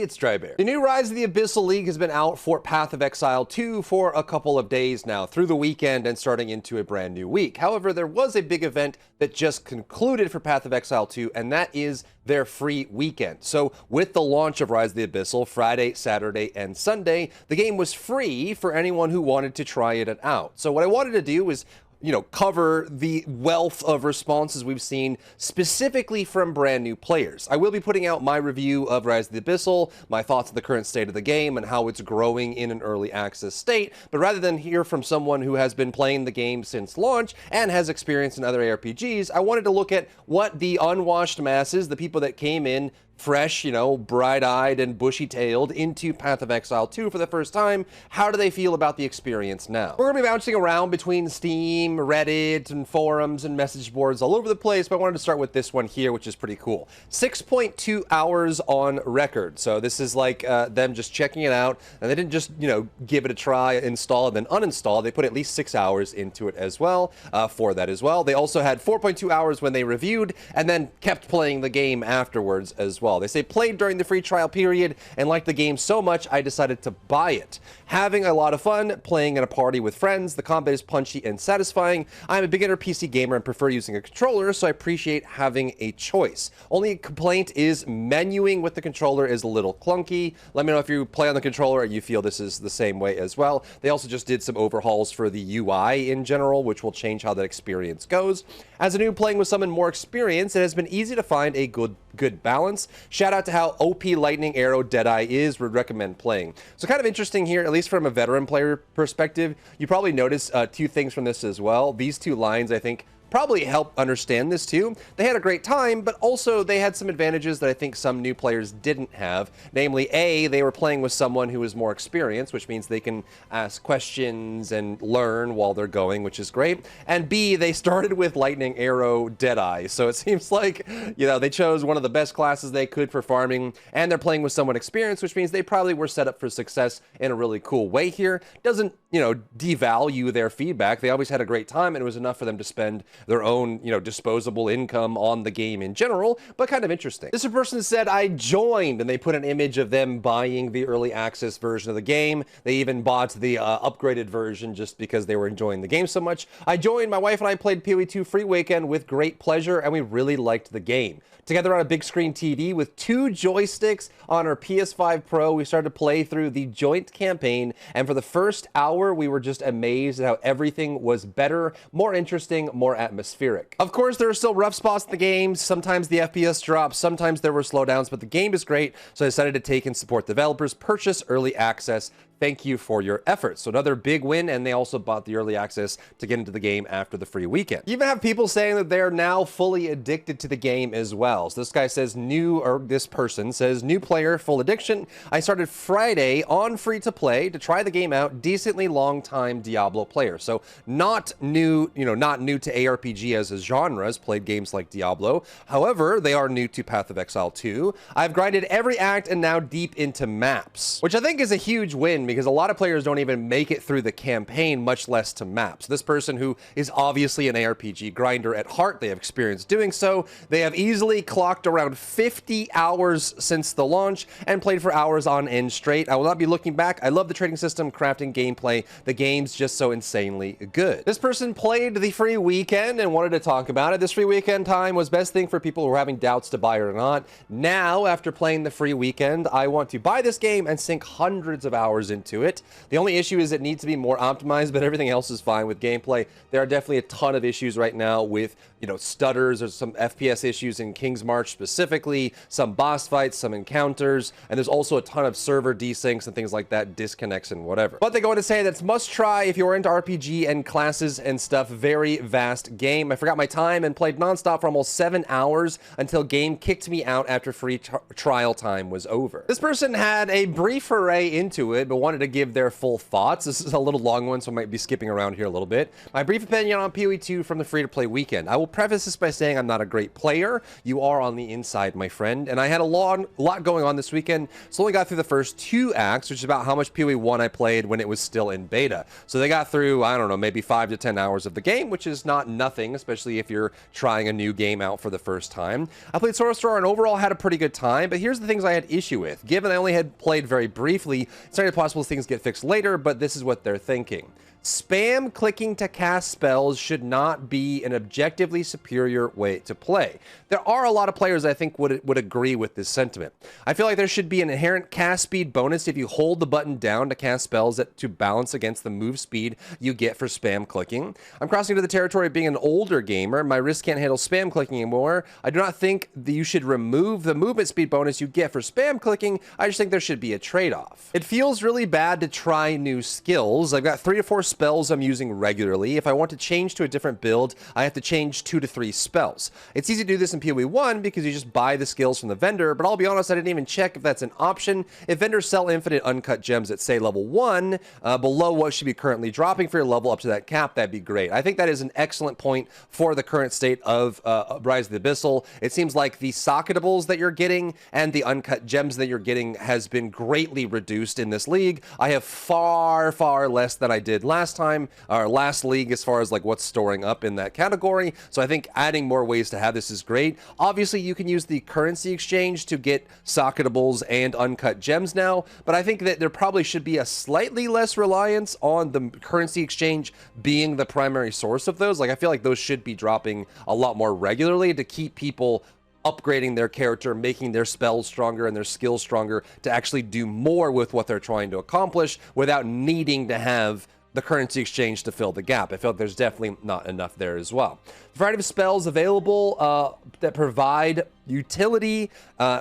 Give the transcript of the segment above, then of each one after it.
everybody, it's Drybear. The new Rise of the Abyssal League has been out for Path of Exile 2 for a couple of days now, through the weekend and starting into a brand new week. However, there was a big event that just concluded for Path of Exile 2, and that is their free weekend. So with the launch of Rise of the Abyssal, Friday, Saturday, and Sunday, the game was free for anyone who wanted to try it out. So what I wanted to do was cover the wealth of responses we've seen specifically from brand new players. I will be putting out my review of Rise of the Abyssal, my thoughts on the current state of the game and how it's growing in an early access state, but rather than hear from someone who has been playing the game since launch and has experience in other ARPGs, I wanted to look at what the unwashed masses, the people that came in fresh, bright-eyed and bushy-tailed into Path of Exile 2 for the first time, how do they feel about the experience now? We're going to be bouncing around between Steam, Reddit, and forums and message boards all over the place, but I wanted to start with this one here, which is pretty cool. 6.2 hours on record. So this is like them just checking it out, and they didn't just, give it a try, install, and then uninstall. They put at least 6 hours into it as well, for that as well. They also had 4.2 hours when they reviewed, and then kept playing the game afterwards as well. They say played during the free trial period and liked the game so much I decided to buy it. Having a lot of fun playing in a party with friends. The combat is punchy and satisfying. I'm a beginner PC gamer and prefer using a controller, so I appreciate having a choice. Only complaint is menuing with the controller is a little clunky. Let me know if you play on the controller and you feel this is the same way as well. They also just did some overhauls for the UI in general, which will change how that experience goes. As a new playing with someone more experienced, it has been easy to find a good balance. Shout out to how OP Lightning Arrow Deadeye is, would recommend playing. So kind of interesting here, at least from a veteran player perspective, you probably notice two things from this as well. These two lines, I think, probably help understand this too. They had a great time, but also they had some advantages that I think some new players didn't have. Namely, A, they were playing with someone who is more experienced, which means they can ask questions and learn while they're going, which is great. And B, they started with Lightning Arrow Deadeye. So it seems like, they chose one of the best classes they could for farming, and they're playing with someone experienced, which means they probably were set up for success in a really cool way here. Doesn't, devalue their feedback. They always had a great time, and it was enough for them to spend their own, disposable income on the game in general, but kind of interesting. This person said, I joined, and they put an image of them buying the early access version of the game. They even bought the upgraded version just because they were enjoying the game so much. I joined, my wife and I played PoE 2 free weekend with great pleasure, and we really liked the game. Together on a big screen TV with 2 joysticks on our PS5 Pro, we started to play through the joint campaign, and for the first hour, we were just amazed at how everything was better, more interesting, more atmospheric. Of course, there are still rough spots in the game. Sometimes the FPS drops, sometimes there were slowdowns, but the game is great, so I decided to take and support developers, purchase early access. Thank you for your efforts. So another big win, and they also bought the early access to get into the game after the free weekend. You even have people saying that they're now fully addicted to the game as well. So this guy says this person says, new player, full addiction. I started Friday on free to play to try the game out, decently long time Diablo player. So not new, not new to ARPG as a genre, has played games like Diablo. However, they are new to Path of Exile 2. I've grinded every act and now deep into maps, which I think is a huge win, because a lot of players don't even make it through the campaign, much less to maps. This person, who is obviously an ARPG grinder at heart, they have experience doing so. They have easily clocked around 50 hours since the launch and played for hours on end straight. I will not be looking back. I love the trading system, crafting, gameplay. The game's just so insanely good. This person played the free weekend and wanted to talk about it. This free weekend time was best thing for people who are having doubts to buy it or not. Now, after playing the free weekend, I want to buy this game and sink hundreds of hours into it. The only issue is it needs to be more optimized, but everything else is fine with gameplay. There are definitely a ton of issues right now with, stutters. There's some FPS issues in King's March specifically, some boss fights, some encounters, and there's also a ton of server desyncs and things like that, disconnects and whatever. But they go on to say that's must try if you're into RPG and classes and stuff. Very vast game. I forgot my time and played nonstop for almost 7 hours until game kicked me out after free trial time was over. This person had a brief foray into it, but wanted to give their full thoughts. This is a little long one, so I might be skipping around here a little bit. My brief opinion on PoE 2 from the free-to-play weekend. I will preface this by saying I'm not a great player. You are on the inside, my friend, and I had a lot going on this weekend, so only got through the first 2 acts, which is about how much PoE 1 I played when it was still in beta. So they got through, I don't know, maybe 5 to 10 hours of the game, which is not nothing, especially if you're trying a new game out for the first time. I played Sorcerer and overall had a pretty good time, but here's the things I had issue with. Given I only had played very briefly, it's not possible things get fixed later, but this is what they're thinking. Spam clicking to cast spells should not be an objectively superior way to play. There are a lot of players I think would agree with this sentiment. I feel like there should be an inherent cast speed bonus if you hold the button down to cast spells to balance against the move speed you get for spam clicking. I'm crossing into the territory of being an older gamer. My wrist can't handle spam clicking anymore. I do not think that you should remove the movement speed bonus you get for spam clicking. I just think there should be a trade-off. It feels really bad to try new skills. I've got 3 to 4 spells I'm using regularly. If I want to change to a different build, I have to change 2 to 3 spells. It's easy to do this in PoE 1 because you just buy the skills from the vendor, but I'll be honest, I didn't even check if that's an option. If vendors sell infinite uncut gems at, say, level 1, below what should be currently dropping for your level up to that cap, that'd be great. I think that is an excellent point for the current state of Rise of the Abyssal. It seems like the socketables that you're getting and the uncut gems that you're getting has been greatly reduced in this league. I have far, far less than I did last time, or last league, as far as like what's storing up in that category. So I think adding more ways to have this is great. Obviously, you can use the currency exchange to get socketables and uncut gems now, but I think that there probably should be a slightly less reliance on the currency exchange being the primary source of those. Like, I feel like those should be dropping a lot more regularly to keep people upgrading their character, making their spells stronger and their skills stronger to actually do more with what they're trying to accomplish without needing to have the currency exchange to fill the gap. I feel like there's definitely not enough there as well. The variety of spells available that provide utility.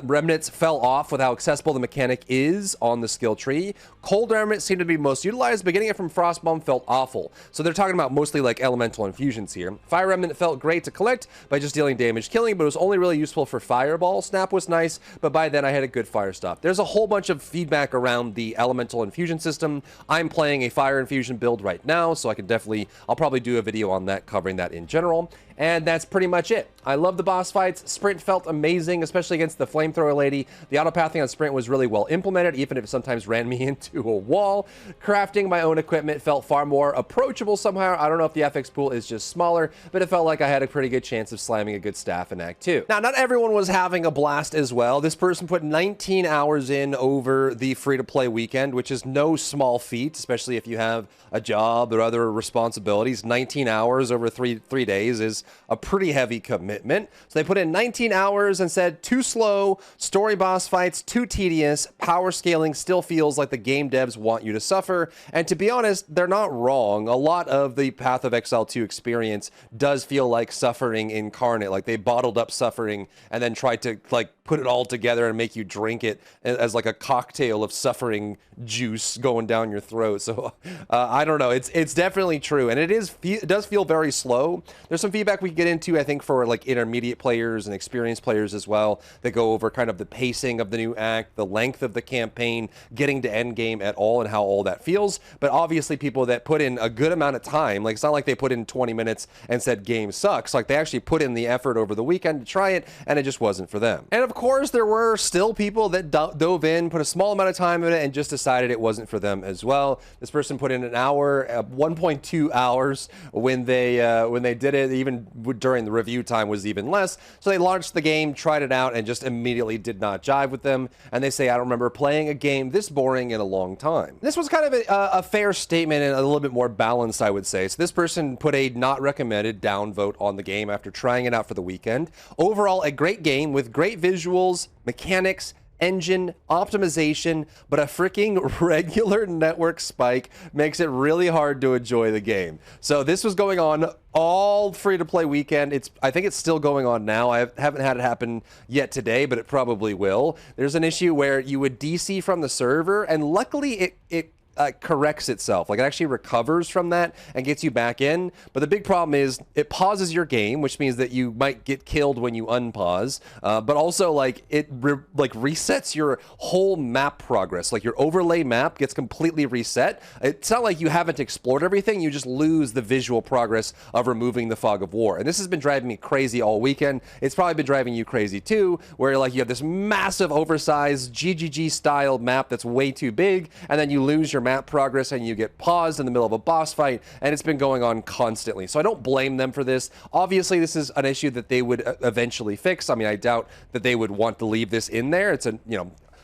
Remnants fell off with how accessible the mechanic is on the skill tree. Cold Remnant seemed to be most utilized, but getting it from Frostbomb felt awful. So they're talking about mostly like elemental infusions here. Fire Remnant felt great to collect by just dealing damage killing, but it was only really useful for Fireball. Snap was nice, but by then I had a good fire stuff. There's a whole bunch of feedback around the elemental infusion system. I'm playing a fire infusion build right now, so I'll probably do a video on that covering that in general. And that's pretty much it. I love the boss fights. Sprint felt amazing, especially against the flamethrower lady. The auto-pathing on Sprint was really well implemented, even if it sometimes ran me into a wall. Crafting my own equipment felt far more approachable somehow. I don't know if the FX pool is just smaller, but it felt like I had a pretty good chance of slamming a good staff in Act 2. Now, not everyone was having a blast as well. This person put 19 hours in over the free-to-play weekend, which is no small feat, especially if you have a job or other responsibilities. 19 hours over three days is a pretty heavy commitment. So they put in 19 hours and said, too slow, story boss fights, too tedious, power scaling still feels like the game devs want you to suffer. And to be honest, they're not wrong. A lot of the Path of Exile 2 experience does feel like suffering incarnate. Like they bottled up suffering and then tried to like put it all together and make you drink it as like a cocktail of suffering juice going down your throat. So I don't know. It's definitely true. And it does feel very slow. There's some feedback we can get into, I think, for like intermediate players and experienced players as well, that go over kind of the pacing of the new act, the length of the campaign, getting to end game at all, and how all that feels. But obviously people that put in a good amount of time, like it's not like they put in 20 minutes and said game sucks. Like they actually put in the effort over the weekend to try it, and it just wasn't for them. And of course there were still people that dove in, put a small amount of time in it, and just decided it wasn't for them as well. This person put in an hour, 1.2 hours when they did it. Even during the review time was even less. So they launched the game, tried it out, and just immediately did not jive with them. And they say, I don't remember playing a game this boring in a long time. This was kind of a fair statement and a little bit more balanced, I would say. So this person put a not recommended down vote on the game after trying it out for the weekend. Overall, a great game with great visuals, mechanics, engine, optimization, but a freaking regular network spike makes it really hard to enjoy the game. So this was going on all free-to-play weekend. I think it's still going on now. I haven't had it happen yet today, but it probably will. There's an issue where you would DC from the server, and luckily it corrects itself. Like, it actually recovers from that and gets you back in. But the big problem is it pauses your game, which means that you might get killed when you unpause. But also, like, it resets your whole map progress. Like, your overlay map gets completely reset. It's not like you haven't explored everything. You just lose the visual progress of removing the fog of war. And this has been driving me crazy all weekend. It's probably been driving you crazy too, where like you have this massive oversized GGG style map that's way too big, and then you lose your map progress and you get paused in the middle of a boss fight, and it's been going on constantly. So I don't blame them for this. Obviously, this is an issue that they would eventually fix. I mean, I doubt that they would want to leave this in there. It's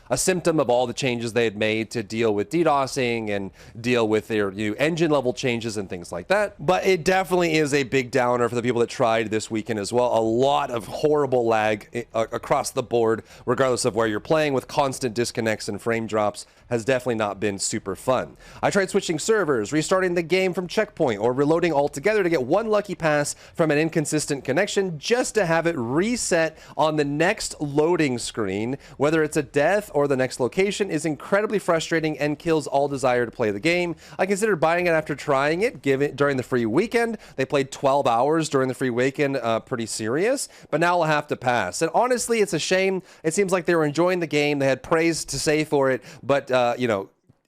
a symptom of all the changes they had made to deal with DDoSing and deal with their new engine level changes and things like that. But it definitely is a big downer for the people that tried this weekend as well. A lot of horrible lag across the board, regardless of where you're playing, with constant disconnects and frame drops, has definitely not been super fun. I tried switching servers, restarting the game from checkpoint, or reloading altogether to get one lucky pass from an inconsistent connection just to have it reset on the next loading screen. Whether it's a death or the next location is incredibly frustrating and kills all desire to play the game. I considered buying it after trying it during the free weekend. They played 12 hours during the free weekend, pretty serious, but now I'll have to pass. And honestly, it's a shame. It seems like they were enjoying the game. They had praise to say for it, but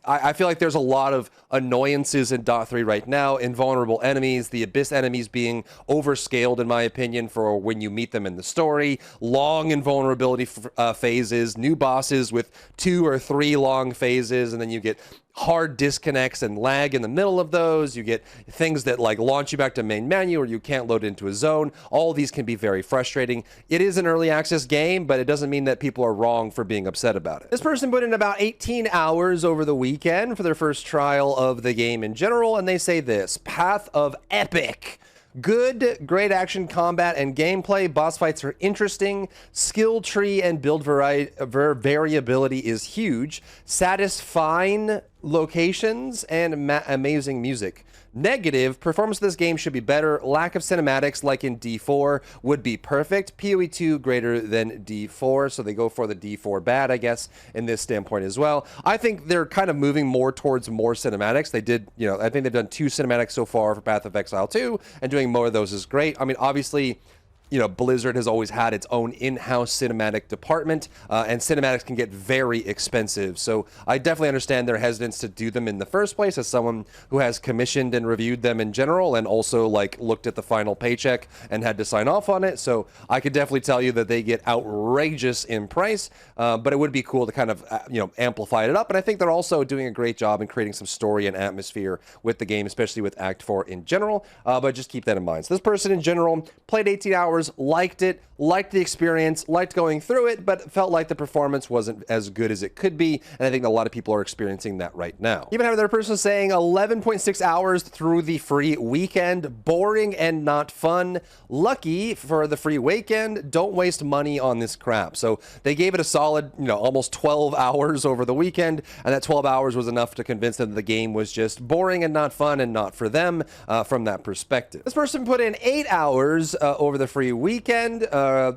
I feel like there's a lot of annoyances in .3 right now. Invulnerable enemies, the Abyss enemies being overscaled, in my opinion, for when you meet them in the story. Long invulnerability phases, new bosses with 2 or 3 long phases, and then you get hard disconnects and lag in the middle of those. You get things that like launch you back to main menu, or you can't load into a zone. All of these can be very frustrating. It is an early access game, but it doesn't mean that people are wrong for being upset about it. This person put in about 18 hours over the weekend for their first trial of the game in general, and they say this: Path of Epic. Good, great action, combat, and gameplay. Boss fights are interesting. Skill tree and build variability is huge. Satisfying locations and amazing music. Negative, performance of this game should be better. Lack of cinematics like in D4 would be perfect. PoE 2 greater than D4, so they go for the D4 bad, I guess, in this standpoint as well. I think they're kind of moving more towards more cinematics. They did, I think they've done 2 cinematics so far for Path of Exile 2, and doing more of those is great. I mean, obviously, Blizzard has always had its own in-house cinematic department, and cinematics can get very expensive. So I definitely understand their hesitance to do them in the first place, as someone who has commissioned and reviewed them in general, and also looked at the final paycheck and had to sign off on it. So I could definitely tell you that they get outrageous in price, but it would be cool to kind of amplify it up. And I think they're also doing a great job in creating some story and atmosphere with the game, especially with Act 4 in general. But just keep that in mind. So this person in general played 18 hours. Liked it, liked the experience, liked going through it, but felt like the performance wasn't as good as it could be, and I think a lot of people are experiencing that right now. Even have another person saying 11.6 hours through the free weekend, boring and not fun. Lucky for the free weekend, don't waste money on this crap. So they gave it a solid, almost 12 hours over the weekend, and that 12 hours was enough to convince them that the game was just boring and not fun and not for them from that perspective. This person put in 8 hours over the free weekend.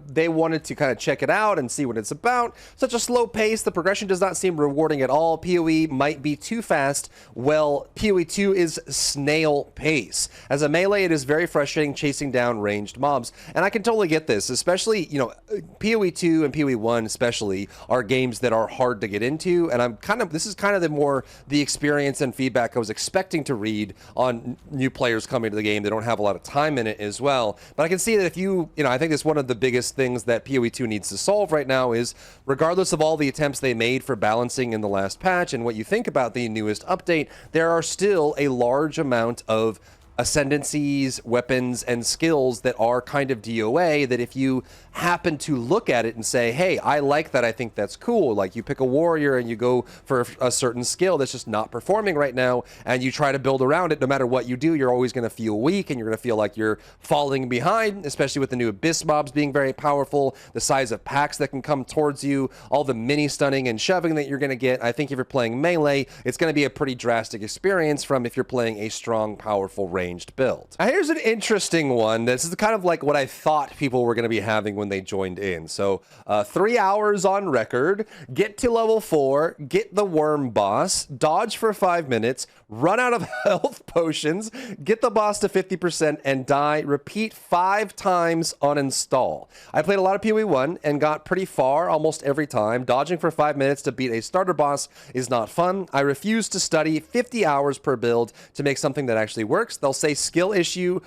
They wanted to kind of check it out and see what it's about. Such a slow pace. The progression does not seem rewarding at all. PoE might be too fast. Well, PoE 2 is snail pace. As a melee, it is very frustrating chasing down ranged mobs. And I can totally get this, especially, PoE 2 and PoE 1 especially are games that are hard to get into. And this is kind of the experience and feedback I was expecting to read on new players coming to the game. They don't have a lot of time in it as well. But I can see that if I think that's one of the biggest things that PoE 2 needs to solve right now is, regardless of all the attempts they made for balancing in the last patch and what you think about the newest update, there are still a large amount of ascendancies, weapons, and skills that are kind of DOA, that if you happen to look at it and say, hey, I like that, I think that's cool, like you pick a warrior and you go for a certain skill that's just not performing right now, and you try to build around it, no matter what you do, you're always going to feel weak, and you're going to feel like you're falling behind, especially with the new Abyss mobs being very powerful, the size of packs that can come towards you, all the mini stunning and shoving that you're going to get. I think if you're playing melee, it's going to be a pretty drastic experience from if you're playing a strong, powerful ranged build. Now, here's an interesting one. This is kind of like what I thought people were going to be having when they joined in. So 3 hours on record, get to level 4, get the worm boss, dodge for 5 minutes, run out of health potions, get the boss to 50% and die, repeat 5 times, uninstall. I played a lot of PoE 1 and got pretty far almost every time. Dodging for 5 minutes to beat a starter boss is not fun. I refuse to study 50 hours per build to make something that actually works. They'll say skill issue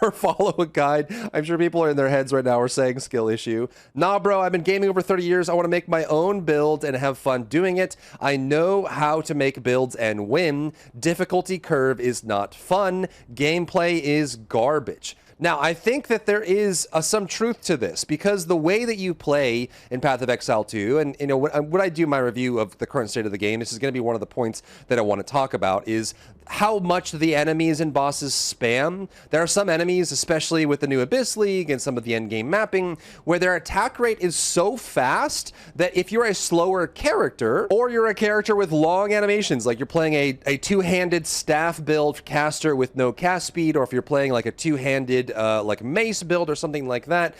or follow a guide. I'm sure people are in their heads right now are saying skill issue. Nah, bro, I've been gaming over 30 years. I want to make my own build and have fun doing it. I know how to make builds and win. Difficulty curve is not fun. Gameplay is garbage. Now, I think that there is some truth to this, because the way that you play in Path of Exile 2, and you know, when I do my review of the current state of the game, this is going to be one of the points that I want to talk about, is how much the enemies and bosses spam. There are some enemies, especially with the new Abyss League and some of the endgame mapping, where their attack rate is so fast that if you're a slower character, or you're a character with long animations, like you're playing a two-handed staff build caster with no cast speed, or if you're playing like a two-handed like mace build or something like that,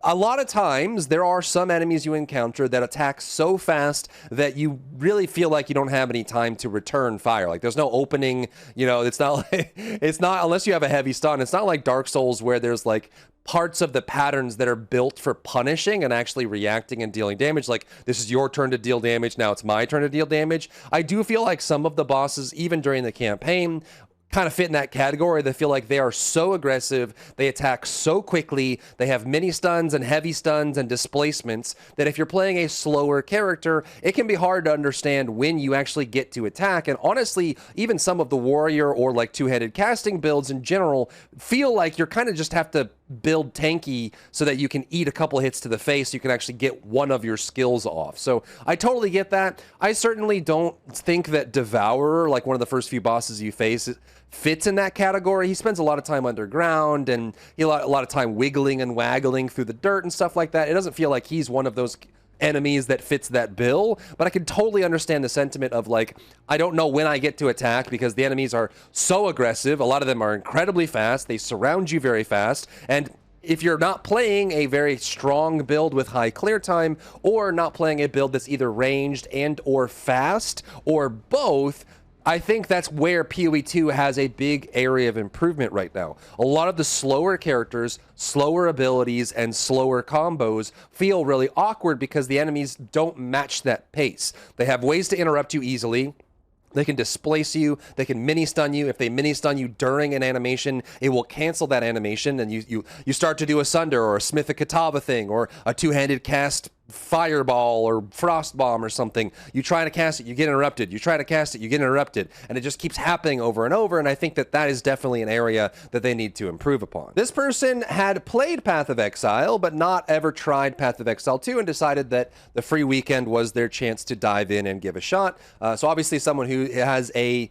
a lot of times there are some enemies you encounter that attack so fast that you really feel like you don't have any time to return fire. Like there's no opening, you know, it's not like, it's not, unless you have a heavy stun, it's not like Dark Souls where there's like parts of the patterns that are built for punishing and actually reacting and dealing damage. Like, this is your turn to deal damage, now it's my turn to deal damage. I do feel like some of the bosses, even during the campaign, kind of fit in that category. They feel like they are so aggressive, they attack so quickly, they have mini stuns and heavy stuns and displacements, that if you're playing a slower character, it can be hard to understand when you actually get to attack. And honestly, even some of the warrior or like two-headed casting builds in general feel like you're kind of just have to build tanky so that you can eat a couple hits to the face, you can actually get one of your skills off. So I totally get that. I certainly don't think that Devourer, like one of the first few bosses you face, fits in that category. He spends a lot of time underground and a lot of time wiggling and waggling through the dirt and stuff like that. It doesn't feel like he's one of those enemies that fits that bill, but I can totally understand the sentiment of like, I don't know when I get to attack because the enemies are so aggressive. A lot of them are incredibly fast. They surround you very fast. And if you're not playing a very strong build with high clear time, or not playing a build that's either ranged and or fast, or both, I think that's where PoE 2 has a big area of improvement right now. A lot of the slower characters, slower abilities, and slower combos feel really awkward because the enemies don't match that pace. They have ways to interrupt you easily. They can displace you, they can mini-stun you. If they mini-stun you during an animation, it will cancel that animation, and you start to do a Sunder or a Smith of Katava thing, or a two-handed cast Fireball or Frost Bomb or something. You try to cast it, you get interrupted. You try to cast it, you get interrupted. And it just keeps happening over and over, and I think that that is definitely an area that they need to improve upon. This person had played Path of Exile, but not ever tried Path of Exile 2, and decided that the free weekend was their chance to dive in and give a shot. So obviously someone who has a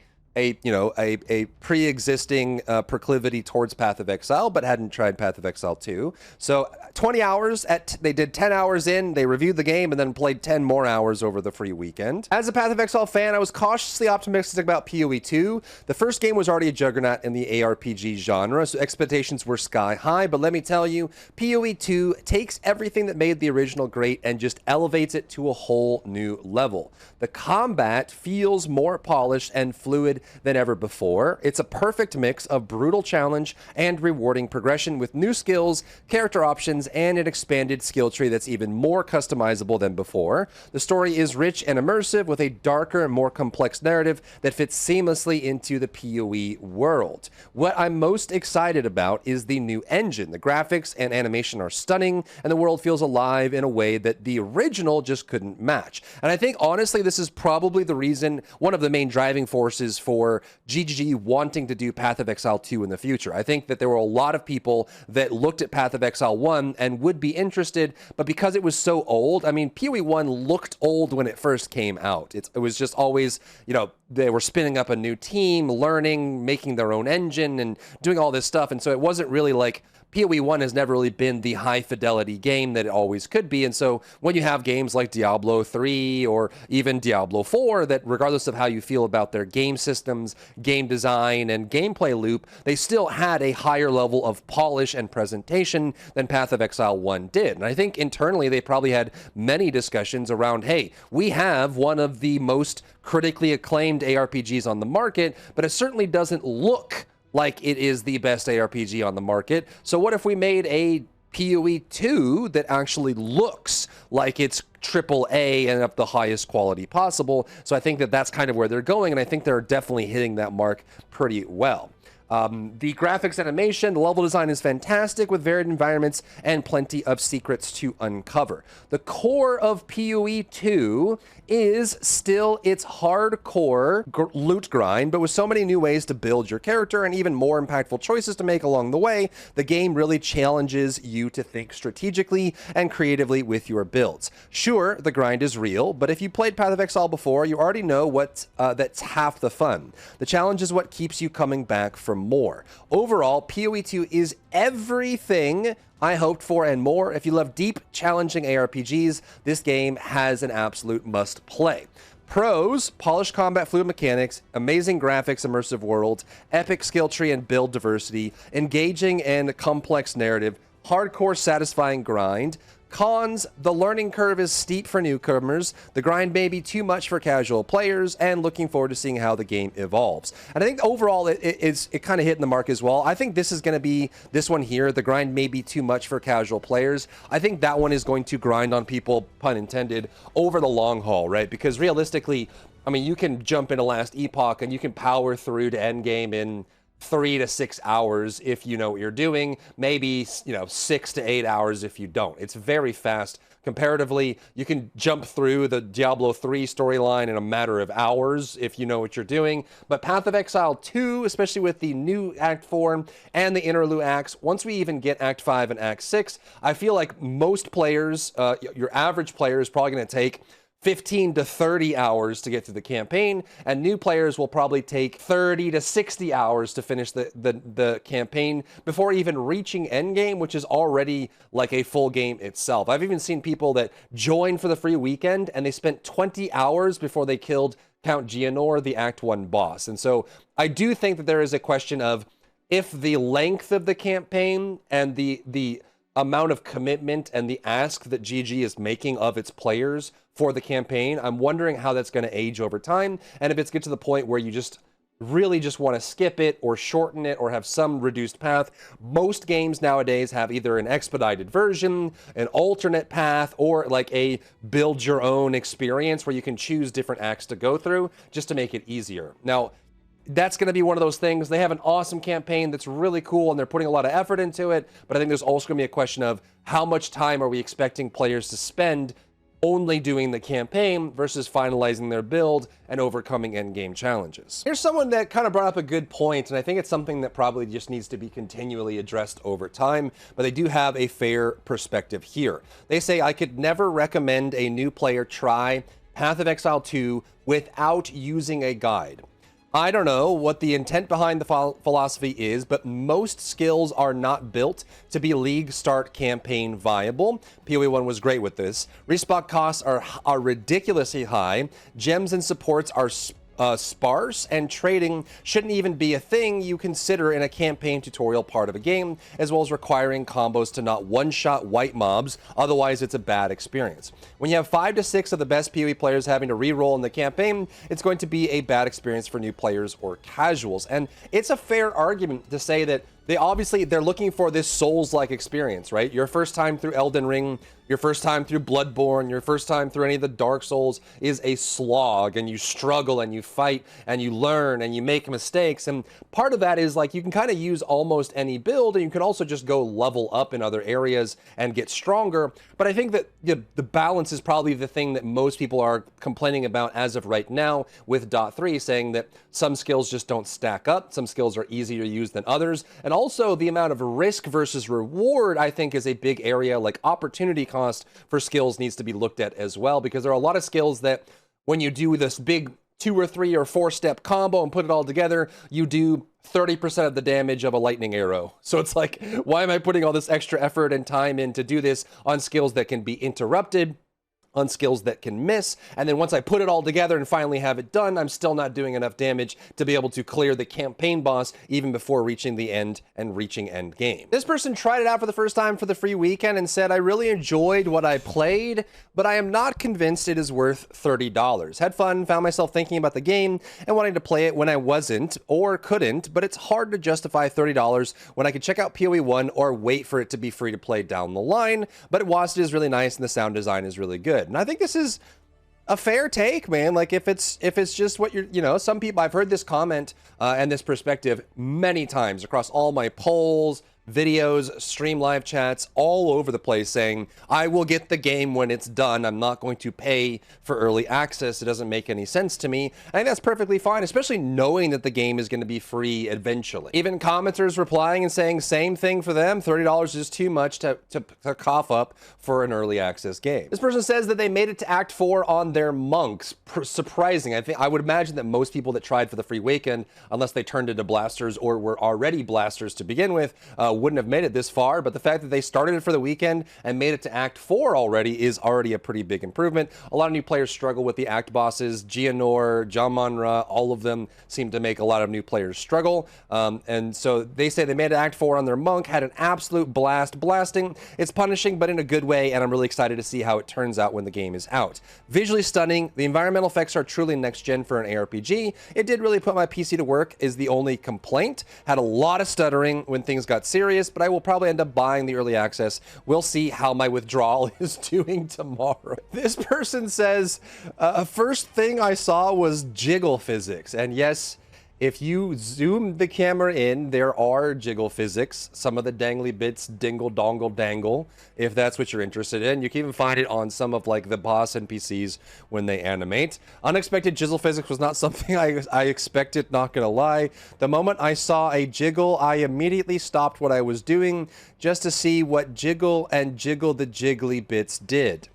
pre-existing proclivity towards Path of Exile, but hadn't tried Path of Exile 2. So 20 hours, they did 10 hours in, they reviewed the game, and then played 10 more hours over the free weekend. As a Path of Exile fan, I was cautiously optimistic about PoE 2. The first game was already a juggernaut in the ARPG genre, so expectations were sky high, but let me tell you, PoE 2 takes everything that made the original great and just elevates it to a whole new level. The combat feels more polished and fluid than ever before. It's a perfect mix of brutal challenge and rewarding progression with new skills, character options, and an expanded skill tree that's even more customizable than before. The story is rich and immersive with a darker, more complex narrative that fits seamlessly into the PoE world. What I'm most excited about is the new engine. The graphics and animation are stunning, and the world feels alive in a way that the original just couldn't match. And I think, honestly, this is probably the reason, one of the main driving forces for GGG wanting to do Path of Exile 2 in the future. I think that there were a lot of people that looked at Path of Exile 1 and would be interested, but because it was so old, I mean, PoE 1 looked old when it first came out. It was just always, you know, they were spinning up a new team, learning, making their own engine, and doing all this stuff, and so it wasn't really like PoE 1 has never really been the high fidelity game that it always could be. And so when you have games like Diablo 3 or even Diablo 4, that regardless of how you feel about their game systems, game design, and gameplay loop, they still had a higher level of polish and presentation than Path of Exile 1 did. And I think internally they probably had many discussions around, hey, we have one of the most critically acclaimed ARPGs on the market, but it certainly doesn't look like it is the best ARPG on the market. So what if we made a PoE 2 that actually looks like it's AAA and of the highest quality possible? So I think that that's kind of where they're going, and I think they're definitely hitting that mark pretty well. The graphics, animation, the level design is fantastic with varied environments and plenty of secrets to uncover. The core of PoE 2 is still its hardcore loot grind, but with so many new ways to build your character and even more impactful choices to make along the way, the game really challenges you to think strategically and creatively with your builds. Sure, the grind is real, but if you played Path of Exile before, you already know that's half the fun. The challenge is what keeps you coming back for more. Overall, PoE 2 is everything I hoped for and more. If you love deep, challenging ARPGs, this game has an absolute must play. Pros: polished combat, fluid mechanics, amazing graphics, immersive worlds, epic skill tree and build diversity, engaging and complex narrative, hardcore satisfying grind. Cons: the learning curve is steep for newcomers, the grind may be too much for casual players, and looking forward to seeing how the game evolves. And I think overall it kind of hit in the mark as well. I think this is going to be, this one here, the grind may be too much for casual players. I think that one is going to grind on people, pun intended, over the long haul, right? Because realistically, I mean, you can jump into Last Epoch and you can power through to endgame in 3 to 6 hours if you know what you're doing, maybe 6 to 8 hours if you don't. It's very fast. Comparatively, you can jump through the Diablo 3 storyline in a matter of hours if you know what you're doing. But Path of Exile 2, especially with the new Act 4 and the interlude acts, once we even get Act 5 and Act 6, I feel like most players, your average player is probably going to take 15 to 30 hours to get through the campaign, and new players will probably take 30 to 60 hours to finish the campaign before even reaching endgame, which is already like a full game itself. I've even seen people that joined for the free weekend and they spent 20 hours before they killed Count Geonor, the Act 1 boss. And so I do think that there is a question of if the length of the campaign and the amount of commitment and the ask that GG is making of its players for the campaign, I'm wondering how that's going to age over time, and if it's get to the point where you just really just want to skip it or shorten it or have some reduced path. Most games nowadays have either an expedited version, an alternate path, or like a build your own experience where you can choose different acts to go through just to make it easier. Now, that's going to be one of those things. They have an awesome campaign that's really cool and they're putting a lot of effort into it, but I think there's also going to be a question of how much time are we expecting players to spend only doing the campaign versus finalizing their build and overcoming endgame challenges. Here's someone that kind of brought up a good point, and I think it's something that probably just needs to be continually addressed over time, but they do have a fair perspective here. They say, I could never recommend a new player try Path of Exile 2 without using a guide. I don't know what the intent behind the philosophy is, but most skills are not built to be League start campaign viable. PoE 1 was great with this. Respawn costs are ridiculously high. Gems and supports are sparse, and trading shouldn't even be a thing you consider in a campaign tutorial part of a game, as well as requiring combos to not one-shot white mobs, otherwise it's a bad experience. When you have 5 to 6 of the best PoE players having to re-roll in the campaign, it's going to be a bad experience for new players or casuals. And it's a fair argument to say that they're looking for this Souls-like experience, right? Your first time through Elden Ring, your first time through Bloodborne, your first time through any of the Dark Souls is a slog, and you struggle and you fight and you learn and you make mistakes. And part of that is like you can kind of use almost any build, and you can also just go level up in other areas and get stronger. But I think that the balance is probably the thing that most people are complaining about as of right now with Dot 3, saying that some skills just don't stack up, some skills are easier to use than others, and also the amount of risk versus reward, I think, is a big area. Like opportunity cost for skills needs to be looked at as well, because there are a lot of skills that when you do this big 2 or 3 or 4-step combo and put it all together, you do 30% of the damage of a lightning arrow. So it's like, why am I putting all this extra effort and time in to do this on skills that can be interrupted, on skills that can miss, and then once I put it all together and finally have it done, I'm still not doing enough damage to be able to clear the campaign boss even before reaching the end and reaching end game. This person tried it out for the first time for the free weekend and said, I really enjoyed what I played, but I am not convinced it is worth $30. Had fun, found myself thinking about the game and wanting to play it when I wasn't or couldn't, but it's hard to justify $30 when I could check out PoE 1 or wait for it to be free to play down the line, but WASD is really nice and the sound design is really good. And I think this is a fair take, man. Like if it's just what you're, you know, some people, I've heard this comment and this perspective many times across all my polls, videos, stream live chats, all over the place saying, I will get the game when it's done. I'm not going to pay for early access. It doesn't make any sense to me. I think that's perfectly fine, especially knowing that the game is going to be free eventually. Even commenters replying and saying same thing for them. $30 is too much to cough up for an early access game. This person says that they made it to Act 4 on their monks. Surprising. I would imagine that most people that tried for the free weekend, unless they turned into blasters or were already blasters to begin with, wouldn't have made it this far, but the fact that they started it for the weekend and made it to Act 4 already is already a pretty big improvement. A lot of new players struggle with the Act bosses. Geonor, Jamanra, all of them seem to make a lot of new players struggle. And so they say they made it Act 4 on their monk, had an absolute blast blasting. It's punishing, but in a good way, and I'm really excited to see how it turns out when the game is out. Visually stunning. The environmental effects are truly next gen for an ARPG. It did really put my PC to work is the only complaint. Had a lot of stuttering when things got serious, but I will probably end up buying the early access. We'll see how my withdrawal is doing tomorrow. This person says, first thing I saw was jiggle physics. And yes, if you zoom the camera in, there are jiggle physics. Some of the dangly bits dingle dongle dangle, if that's what you're interested in. You can even find it on some of like the boss NPCs when they animate. Unexpected jiggle physics was not something I expected, not gonna lie. The moment I saw a jiggle, I immediately stopped what I was doing just to see what jiggle and jiggle the jiggly bits did.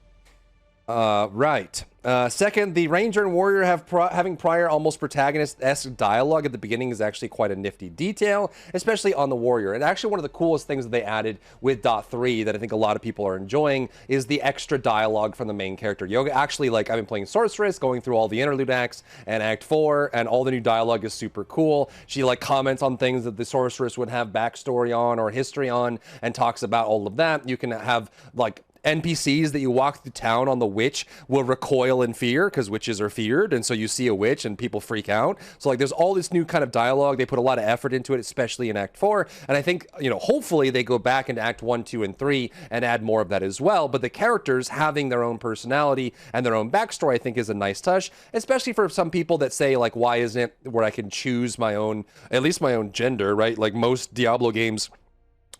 Right. Second, the Ranger and Warrior having prior almost protagonist-esque dialogue at the beginning is actually quite a nifty detail, especially on the Warrior. And actually one of the coolest things that they added with .3 that I think a lot of people are enjoying is the extra dialogue from the main character. Yoga actually, like, I've been playing Sorceress, going through all the interlude acts and Act 4, and all the new dialogue is super cool. She, like, comments on things that the Sorceress would have backstory on or history on and talks about all of that. You can have, like, NPCs that you walk through town on the witch will recoil in fear because witches are feared, and so you see a witch and people freak out. So like there's all this new kind of dialogue. They put a lot of effort into it, especially in Act 4, and I think, you know, hopefully they go back into Act 1, 2, and 3 and add more of that as well. But the characters having their own personality and their own backstory I think is a nice touch, especially for some people that say like, why isn't it where I can choose my own, at least my own gender, right? Like most Diablo games,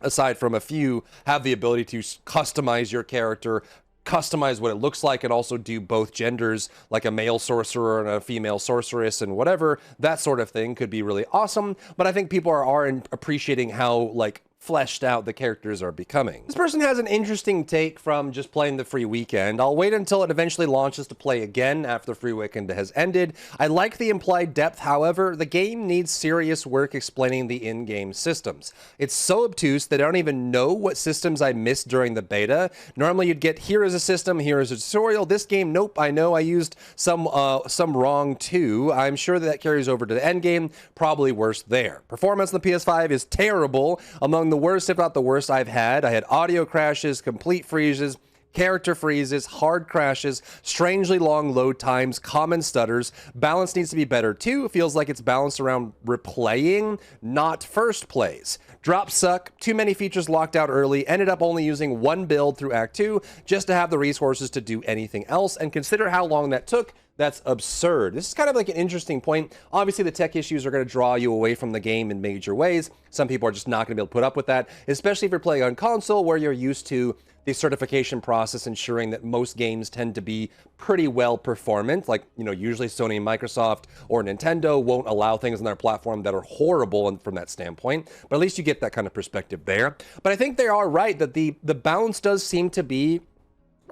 aside from a few, have the ability to customize your character, customize what it looks like, and also do both genders, like a male sorcerer and a female sorceress and whatever. That sort of thing could be really awesome, but I think people are appreciating how, like, fleshed out the characters are becoming. This person has an interesting take from just playing the free weekend. I'll wait until it eventually launches to play again after the free weekend has ended. I like the implied depth, however, the game needs serious work explaining the in-game systems. It's so obtuse that I don't even know what systems I missed during the beta. Normally you'd get, here is a system, here is a tutorial. This game, nope, I know I used some wrong too. I'm sure that carries over to the end game, probably worse there. Performance on the PS5 is terrible, among the worst, if not the worst, I've had. I had audio crashes, complete freezes, character freezes, hard crashes, strangely long load times, common stutters. Balance needs to be better too. It feels like it's balanced around replaying, not first plays. Drops suck, too many features locked out early, ended up only using one build through Act 2 just to have the resources to do anything else, and consider how long that took. That's absurd. This is kind of like an interesting point. Obviously, the tech issues are going to draw you away from the game in major ways. Some people are just not going to be able to put up with that, especially if you're playing on console where you're used to the certification process ensuring that most games tend to be pretty well performant. Like, you know, usually Sony and Microsoft or Nintendo won't allow things on their platform that are horrible from that standpoint, but at least you get that kind of perspective there. But I think they are right that the balance does seem to be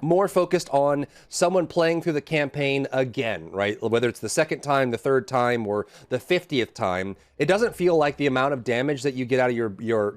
more focused on someone playing through the campaign again, right? Whether it's the second time, the third time, or the 50th time, it doesn't feel like the amount of damage that you get out of your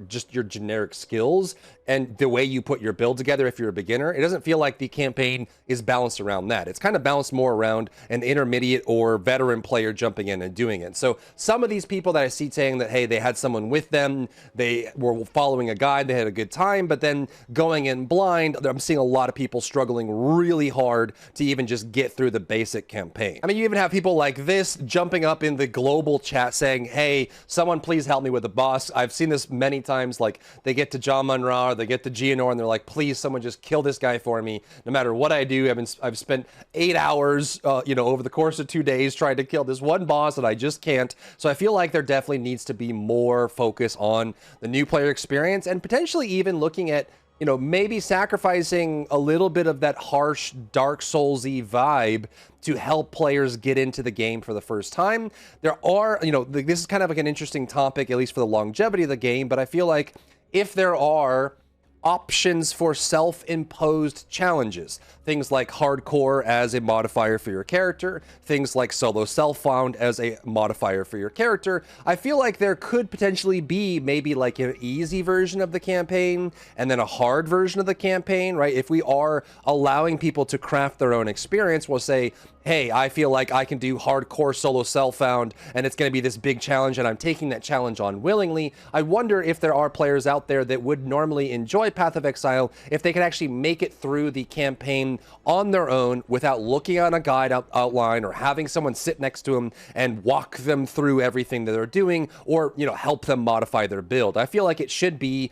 generic skills and the way you put your build together if you're a beginner, it doesn't feel like the campaign is balanced around that. It's kind of balanced more around an intermediate or veteran player jumping in and doing it. So some of these people that I see saying that, hey, they had someone with them, they were following a guide, they had a good time, but then going in blind, I'm seeing a lot of people struggling really hard to even just get through the basic campaign. I mean, you even have people like this jumping up in the global chat saying, hey, someone please help me with the boss. I've seen this many times, like they get to John Munra or they get to Geonor and they're like, please someone just kill this guy for me. No matter what I do, I've spent 8 hours, over the course of 2 days trying to kill this one boss and I just can't. So I feel like there definitely needs to be more focus on the new player experience and potentially even looking at maybe sacrificing a little bit of that harsh Dark Souls-y vibe to help players get into the game for the first time. There are, this is kind of like an interesting topic, at least for the longevity of the game, but I feel like if there are options for self-imposed challenges, things like hardcore as a modifier for your character, things like solo self-found as a modifier for your character, I feel like there could potentially be maybe like an easy version of the campaign and then a hard version of the campaign, right? If we are allowing people to craft their own experience, we'll say, hey, I feel like I can do hardcore solo self-found and it's going to be this big challenge and I'm taking that challenge on willingly. I wonder if there are players out there that would normally enjoy Path of Exile if they could actually make it through the campaign on their own without looking on a guide outline or having someone sit next to them and walk them through everything that they're doing or, help them modify their build. I feel like it should be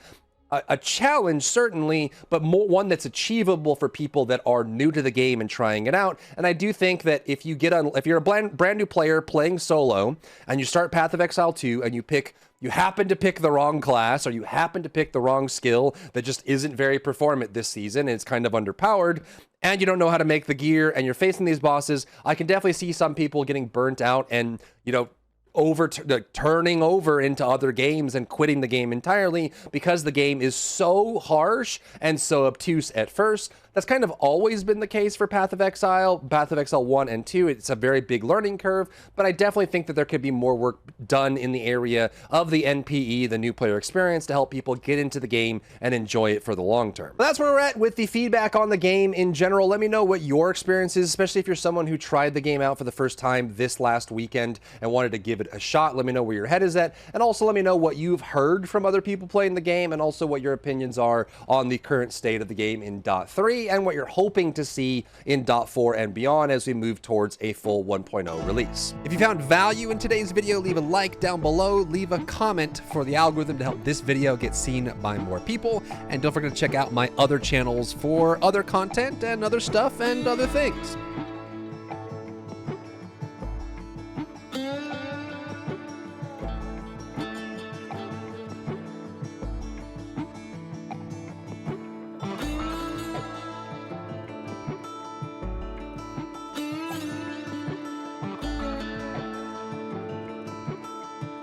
a challenge, certainly, but one that's achievable for people that are new to the game and trying it out. And I do think that if you're a brand new player playing solo and you start Path of Exile 2 and you happen to pick the wrong class or you happen to pick the wrong skill that just isn't very performant this season and it's kind of underpowered, and you don't know how to make the gear and you're facing these bosses, I can definitely see some people getting burnt out and, turning over into other games and quitting the game entirely because the game is so harsh and so obtuse at first. That's kind of always been the case for Path of Exile 1 and 2. It's a very big learning curve, but I definitely think that there could be more work done in the area of the NPE, the new player experience, to help people get into the game and enjoy it for the long term. But that's where we're at with the feedback on the game in general. Let me know what your experience is, especially if you're someone who tried the game out for the first time this last weekend and wanted to give it a shot. Let me know where your head is at, and also let me know what you've heard from other people playing the game, and also what your opinions are on the current state of the game in .3 and what you're hoping to see in .4 and beyond as we move towards a full 1.0 release. If you found value in today's video, leave a like down below, leave a comment for the algorithm to help this video get seen by more people, and don't forget to check out my other channels for other content and other stuff and other things.